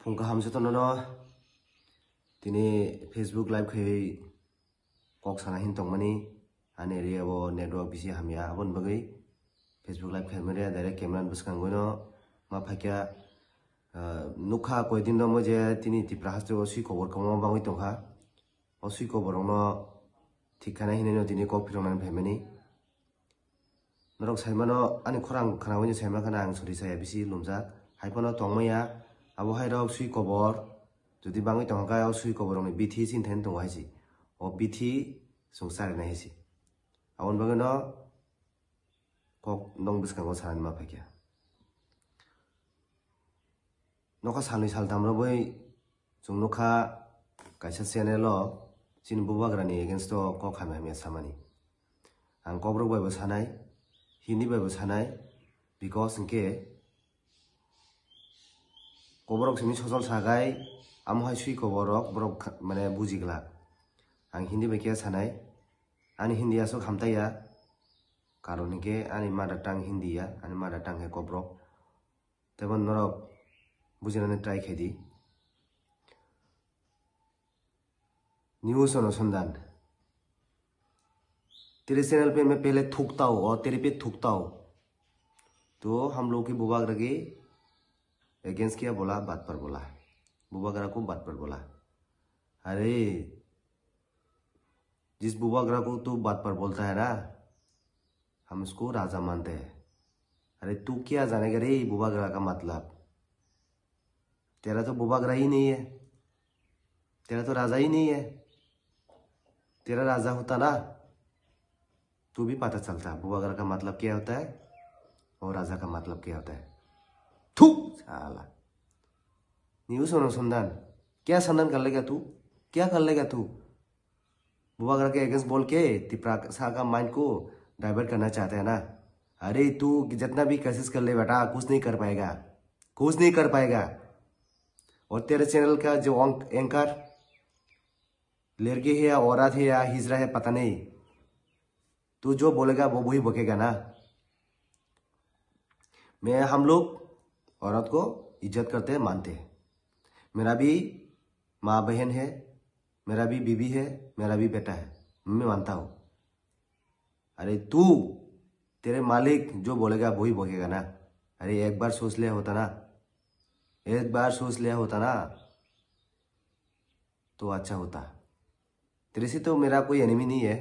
फुंका हमसे तो नो तिने फेसबुक लाइव खे कॉक साना हिन तोंग मनी आने रे वो नेटवर्क बिसी हमिया अबन बगै फेसबुक लाइव खे मरे डायरेक्ट कैमरा बसकांग गोनो मा फाक्या नुखा कोई दिन दो मुझे तिनी तिप्रा हस्ते ओसी खबर कमा बांगै तोंखा ओसी खबर नो ठिकाना हिने नो तिनी कॉक फिरंनान फेमनी नरक साइमानो आनि खरां खानावनि साइमा खाना आं सरि साया बिसी लुमजा हाइफानो तोंमैया आबो हाइराव सुइ खबर जुदि बांगै तोंखा सुइ खबर नो बिथि सिन थेन तोंग हाइसि ओ बिथि संसार ना हाइसि आवन बगनो कॉक नों बिसकांगो सान मा फाक्या नखा सालनि सालथाम रबै जों नखा काइसा चेनेलो चिन बुबाग्रानि एगेन्स्ट कॉक हामे सामानि आं कब्रक बायबो सानाय हिन्दी बायबो सानाय बिकॉज इनके कब्रक सिनि सजल सागाय आमहाय सुइ खबरक ब्रक माने बुजिगला आं हिन्दी बायकिया सानाय आनि हिन्दी आसो खामताया कारण इनके आनि मदर टंग हिन्दी या आनि मदर टंग है कब्रक तेबन नरक बुझिनानै ट्राई खेदी न्यूज़ अनुसंधान तेरे चैनल पे मैं पहले थूकता हूँ और तेरे पे थूकता हूँ तो हम लोग की बुबागरा के अगेंस्ट क्या बोला बात पर बोला बुबागरा को बात पर बोला अरे जिस बुबागरा को तू बात पर बोलता है ना हम उसको राजा मानते हैं अरे तू क्या जानेगा रे बुबागरा का मतलब तेरा तो बुबागरा ही नहीं है तेरा तो राजा ही नहीं है तेरा राजा होता ना तू भी पता चलता बुबागरा का मतलब क्या होता है और राजा का मतलब क्या होता है थू साला न्यूज़ अनुसंधान क्या संधान कर लेगा तू क्या कर लेगा तू बुबागरा के अगेंस्ट बोल के तिप्रा का माइंड को डाइवर्ट करना चाहते हैं ना अरे तू जितना भी कोशिश कर ले बेटा कुछ नहीं कर पाएगा कुछ नहीं कर पाएगा और तेरे चैनल का जो एंकर लड़की है या औरत है या हिजरा है पता नहीं तू जो बोलेगा वो वही बकेगा ना मैं हम लोग औरत को इज्जत करते हैं मानते हैं मेरा भी माँ बहन है मेरा भी बीवी है मेरा भी बेटा है मैं मानता हूँ अरे तू तेरे मालिक जो बोलेगा वही बकेगा ना अरे एक बार सोच लिया होता ना एक बार सोच लिया होता ना तो अच्छा होता तेरे से तो मेरा कोई एनिमी नहीं है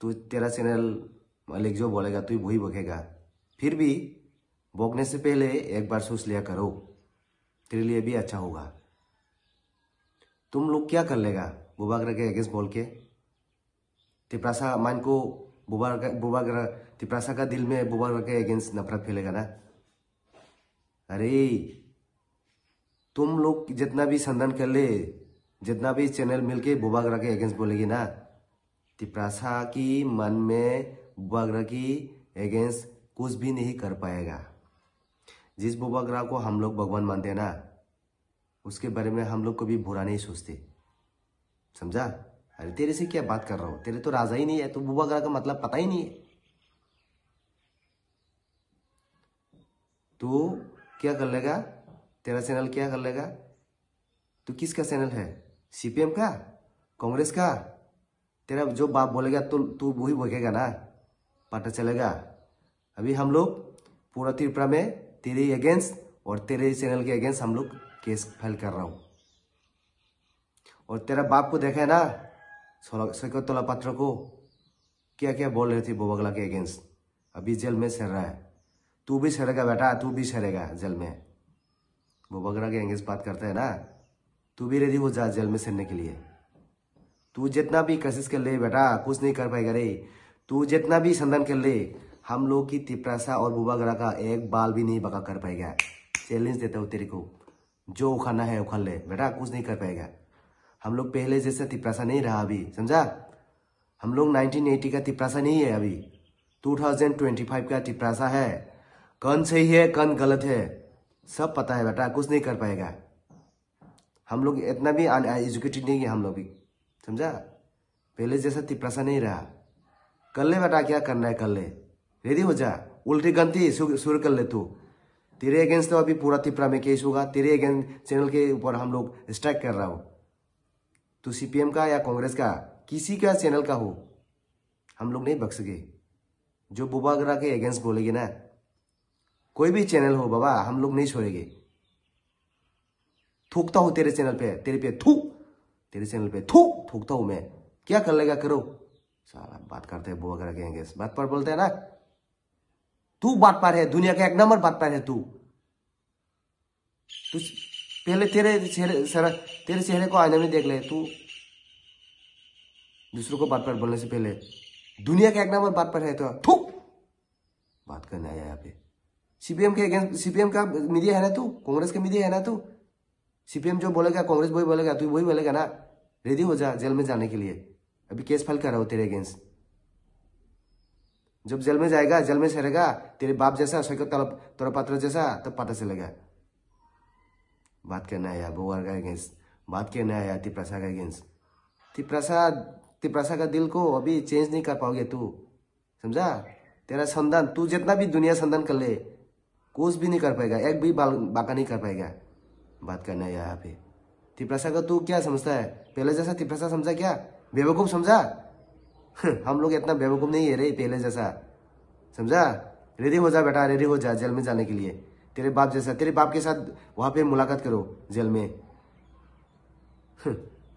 तू तेरा चैनल मालिक जो बोलेगा तू वही बकेगा फिर भी बोकने से पहले एक बार सोच लिया करो तेरे लिए भी अच्छा होगा तुम लोग क्या कर लेगा बुबागरा के अगेंस्ट बोल के तिप्रासा मान को बुबागरा तिप्रासा का दिल में बुबागरा के अगेंस्ट नफरत फैलेगा ना अरे तुम लोग जितना भी संधान कर ले जितना भी चैनल मिलके बुबागरा के अगेंस्ट बोलेगी ना तिप्रासा की मन में बुबागरा की अगेंस्ट कुछ भी नहीं कर पाएगा जिस बुबागरा को हम लोग भगवान मानते हैं ना उसके बारे में हम लोग कभी बुरा नहीं सोचते समझा अरे तेरे से क्या बात कर रहा हूं तेरे तो राजा ही नहीं है तो बुबागरा का मतलब पता ही नहीं है तू क्या कर लेगा तेरा चैनल क्या कर लेगा तू किसका चैनल है सीपीएम का कांग्रेस का तेरा जो बाप बोलेगा तो तू वही बोलेगा ना पता चलेगा अभी हम लोग पूरा त्रिपुरा में तेरे अगेंस्ट और तेरे चैनल के अगेंस्ट हम लोग केस फाइल कर रहा हूँ और तेरा बाप को देखा है ना सैकतोला पात्र को क्या क्या बोल रहे थे बुबागरा के अगेंस्ट अभी जेल में सड़ रहा है तू भी सड़ेगा बेटा तू भी सड़ेगा जेल में बुबागरा के अगेंस्ट बात करता है ना तू भी रेडी हो जा जेल में सड़ने के लिए तू जितना भी कोशिश कर ले बेटा कुछ नहीं कर पाएगा रे तू जितना भी संधान कर ले हम लोग की तिप्रासा और बुबागरा का एक बाल भी नहीं बका कर पाएगा चैलेंज देता हूँ तेरे को जो उखाड़ना है उखाड़ ले बेटा कुछ नहीं कर पाएगा हम लोग पहले जैसा तिप्रासा नहीं रहा अभी समझा हम लोग 1980 का तिप्रासा नहीं है अभी 2025 का तिप्रासा है कौन सही है कौन गलत है सब पता है बेटा कुछ नहीं कर पाएगा हम लोग इतना भी एजुकेटेड नहीं है हम लोग भी समझा पहले जैसा तिप्रासा नहीं रहा कर ले बेटा क्या करना है कर ले रेडी हो जा उल्टी गलती शुरू कर ले तू तेरे अगेंस्ट तो अभी पूरा त्रिपुरा में केस होगा, तेरे अगेंस्ट चैनल के ऊपर हम लोग स्ट्राइक कर रहा हो। तो सीपीएम का या कांग्रेस का किसी का चैनल का हो, हम लोग नहीं बख्शेंगे। जो बुबागरा के अगेंस्ट बोलेगे ना, कोई भी चैनल हो बाबा, हम लोग नहीं छोड़ेंगे। थूकता हूं तेरे चैनल पे, तेरे पे थू, तेरे चैनल पे थू थूकता हूं मैं। क्या कर लेगा करो। साला बात करते हैं बुबागरा के अगेंस्ट, बात पर बोलते हैं ना। तू बात पर है, दुनिया का 1 नंबर बात पर है तू। पहले तेरे चेहरे को आईने में देख ले तू। दूसरों को बात पर बोलने से पहले दुनिया का 1 नंबर बात पर है तो थू बात करने आया यहाँ पे। सीपीएम के अगेंस्ट, सीपीएम का मीडिया है ना तू, कांग्रेस का मीडिया है ना तू। सीपीएम जो बोलेगा कांग्रेस वही बोलेगा, तू वही बोलेगा ना। रेडी हो जा जेल में जाने के लिए। अभी केस फाइल कर रहा हो तेरे अगेंस्ट। जब जेल में जाएगा, जेल में सहेगा तेरे बाप जैसा, तोरा पात्र जैसा, तब पता चलेगा। बात करना है यार बुबागरा का अगेंस्ट, बात करना है यार त्रिप्रसा का अगेंस्ट। त्रिप्रसा का दिल को अभी चेंज नहीं कर पाओगे तू, समझा। तेरा संधान, तू जितना भी दुनिया संधान कर ले, कुछ भी नहीं कर पाएगा, एक भी बाका नहीं कर पाएगा। बात करना है यहाँ पे। त्रिप्रसा का तू क्या समझता है, पहले जैसा त्रिप्रसा समझा क्या, बेवकूफ समझा। हम लोग इतना बेवकूफ नहीं है रे पहले जैसा, समझा। रेडी हो जा बेटा, रेडी हो जा जेल में जाने के लिए। तेरे बाप जैसा, तेरे बाप के साथ वहां पे मुलाकात करो जेल में।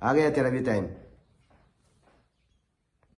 आ गया तेरा भी टाइम।